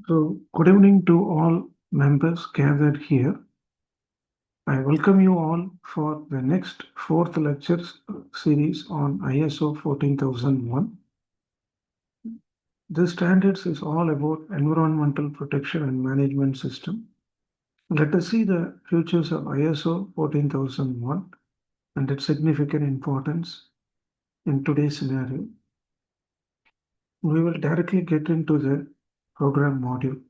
So, good evening to all members gathered here. I welcome you all for the next fourth lecture series on ISO 14001. This standards is all about environmental protection and management system. Let us see the futures of ISO 14001 and its significant importance in today's scenario. We will directly get into the program module.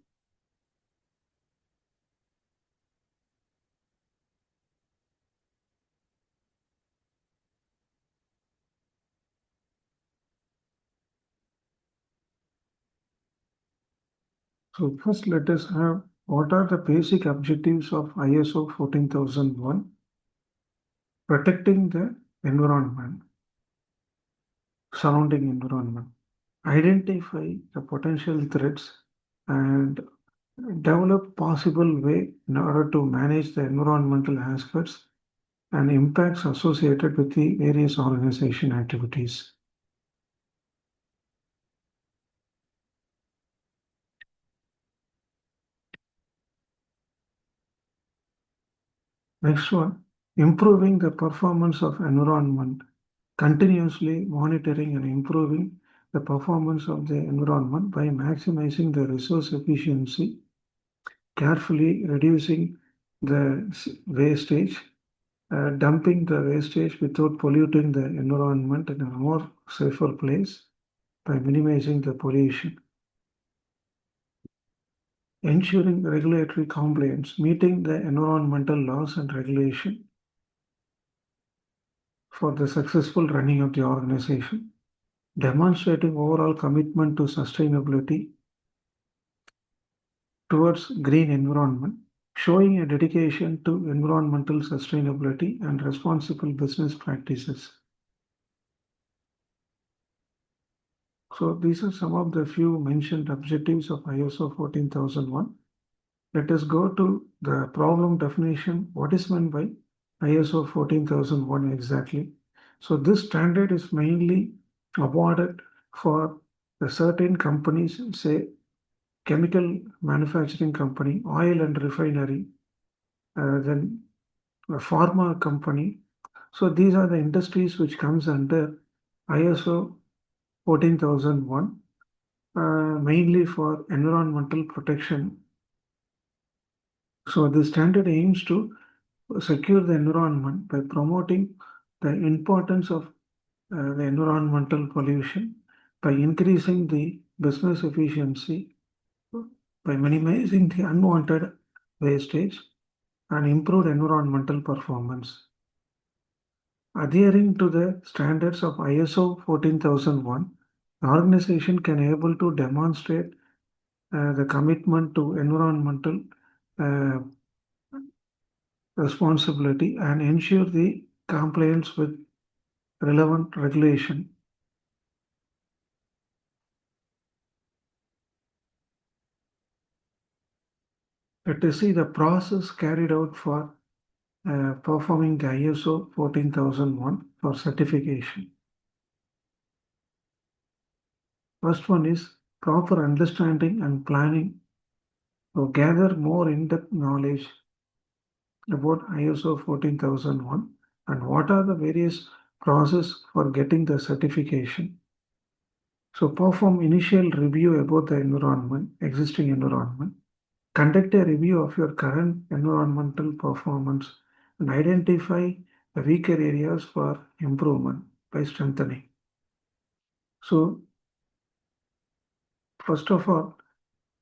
So first let us have what are the basic objectives of ISO 14001? Protecting the environment, surrounding environment, identify the potential threats and develop possible way in order to manage the environmental aspects and impacts associated with the various organization activities. Next one, improving the performance of environment, continuously monitoring and improving the performance of the environment by maximizing the resource efficiency, carefully reducing the wastage, dumping the wastage without polluting the environment in a more safer place by minimizing the pollution, ensuring regulatory compliance, meeting the environmental laws and regulation for the successful running of the organization, demonstrating overall commitment to sustainability towards green environment, showing a dedication to environmental sustainability and responsible business practices. So these are some of the few mentioned objectives of ISO 14001. Let us go to the problem definition. What is meant by ISO 14001 exactly? So this standard is mainly awarded for a certain companies, say chemical manufacturing company, oil and refinery, then a pharma company. So these are the industries which comes under ISO 14001, mainly for environmental protection. So the standard aims to secure the environment by promoting the importance of the environmental pollution, by increasing the business efficiency, by minimizing the unwanted wastage, and improved environmental performance. Adhering to the standards of ISO 14001, the organization can able to demonstrate the commitment to environmental uh, responsibility and ensure the compliance with relevant regulation. Let us see the process carried out for performing the ISO 14001 for certification. First one is proper understanding and planning to gather more in-depth knowledge about ISO 14001 and what are the various process for getting the certification. So perform initial review about the environment, existing environment, conduct a review of your current environmental performance and identify the weaker areas for improvement by strengthening. So first of all,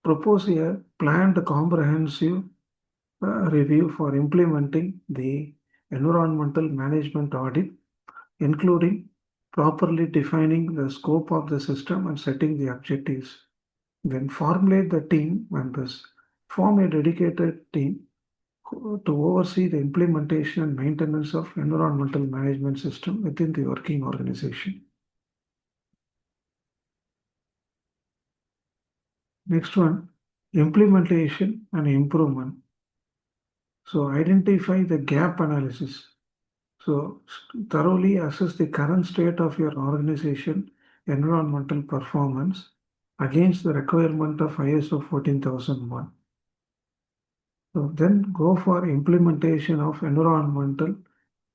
propose a planned comprehensive review for implementing the environmental management audit, including properly defining the scope of the system and setting the objectives. Then formulate the team members. Form a dedicated team to oversee the implementation and maintenance of environmental management system within the working organization. Next one, implementation and improvement. So identify the gap analysis. So thoroughly assess the current state of your organization environmental performance, against the requirement of ISO 14001. So then go for implementation of environmental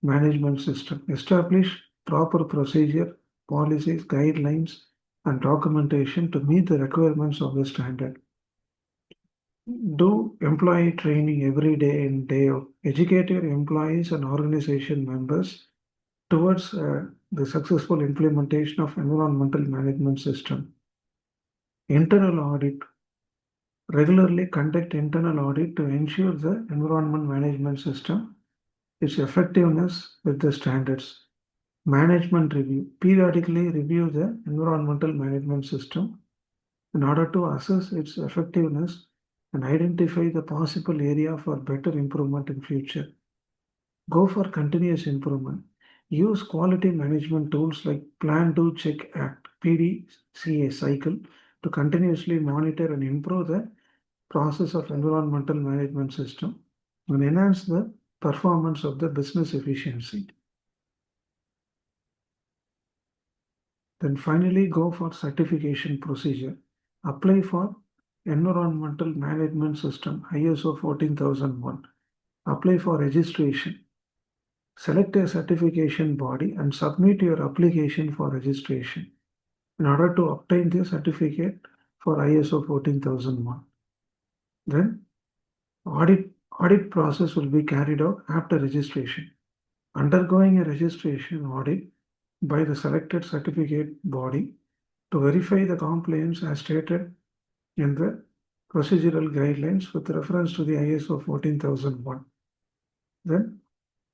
management system. Establish proper procedure, policies, guidelines, and documentation to meet the requirements of the standard. Do employee training every day in day out. Educate your employees and organization members towards the successful implementation of environmental management system. Internal audit. Regularly conduct internal audit to ensure the environment management system, its effectiveness with the standards. Management review. Periodically review the environmental management system in order to assess its effectiveness and identify the possible area for better improvement in future. Go for continuous improvement. Use quality management tools like Plan, Do, Check, Act, PDCA cycle to continuously monitor and improve the process of environmental management system and enhance the performance of the business efficiency. Then finally go for certification procedure. Apply for Environmental Management System ISO 14001. Apply for registration. Select a certification body and submit your application for registration in order to obtain the certificate for ISO 14001. Then audit process will be carried out after registration. Undergoing a registration audit by the selected certificate body to verify the compliance as stated in the procedural guidelines with reference to the ISO 14001. Then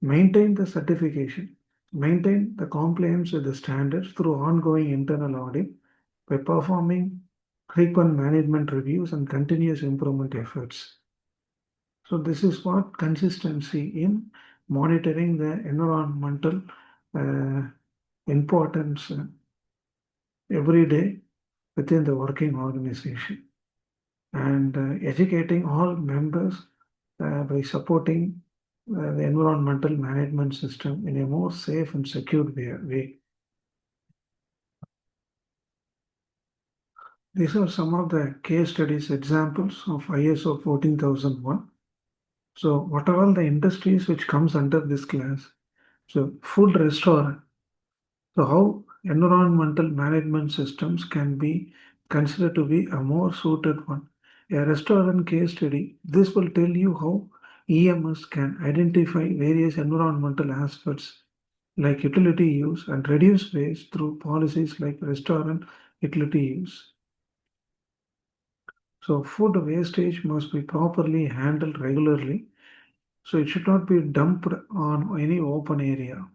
maintain the certification, maintain the compliance with the standards through ongoing internal audit by performing frequent management reviews and continuous improvement efforts. So this is what consistency in monitoring the environmental importance every day within the working organization and educating all members by supporting the environmental management system in a more safe and secure way. These are some of the case studies examples of ISO 14001. So what are all the industries which comes under this class? So food restaurant. So how environmental management systems can be considered to be a more suited one. A restaurant case study, this will tell you how EMS can identify various environmental aspects like utility use and reduce waste through policies like restaurant utility use. So food wastage must be properly handled regularly. So it should not be dumped on any open area.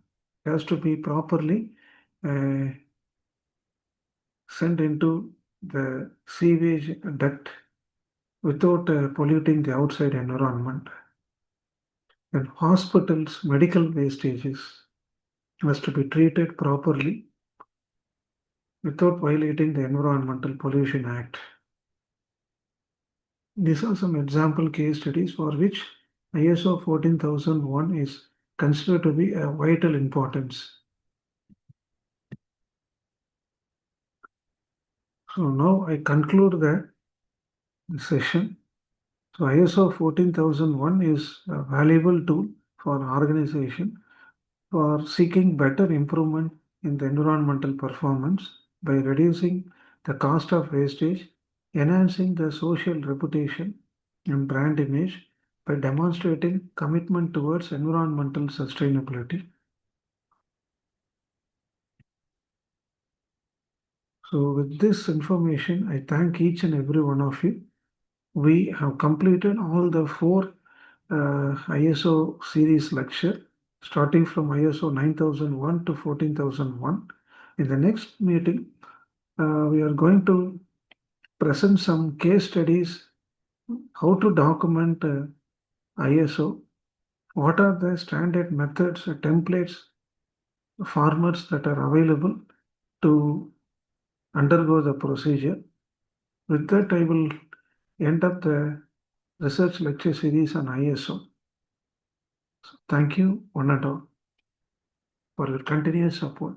It has to be properly uh, sent into the sewage duct without polluting the outside environment. And hospitals' medical wastages must be treated properly without violating the Environmental Pollution Act. These are some example case studies for which ISO 14001 is considered to be a vital importance. So now I conclude the session. So ISO 14001 is a valuable tool for organization for seeking better improvement in the environmental performance by reducing the cost of wastage, enhancing the social reputation and brand image by demonstrating commitment towards environmental sustainability. So with this information, I thank each and every one of you. We have completed all the four ISO series lecture starting from ISO 9001 to 14001. In the next meeting, we are going to present some case studies, how to document ISO, what are the standard methods, templates, formats that are available to undergo the procedure. With that, I will end up the research lecture series on ISO. So thank you, one and all, for your continuous support.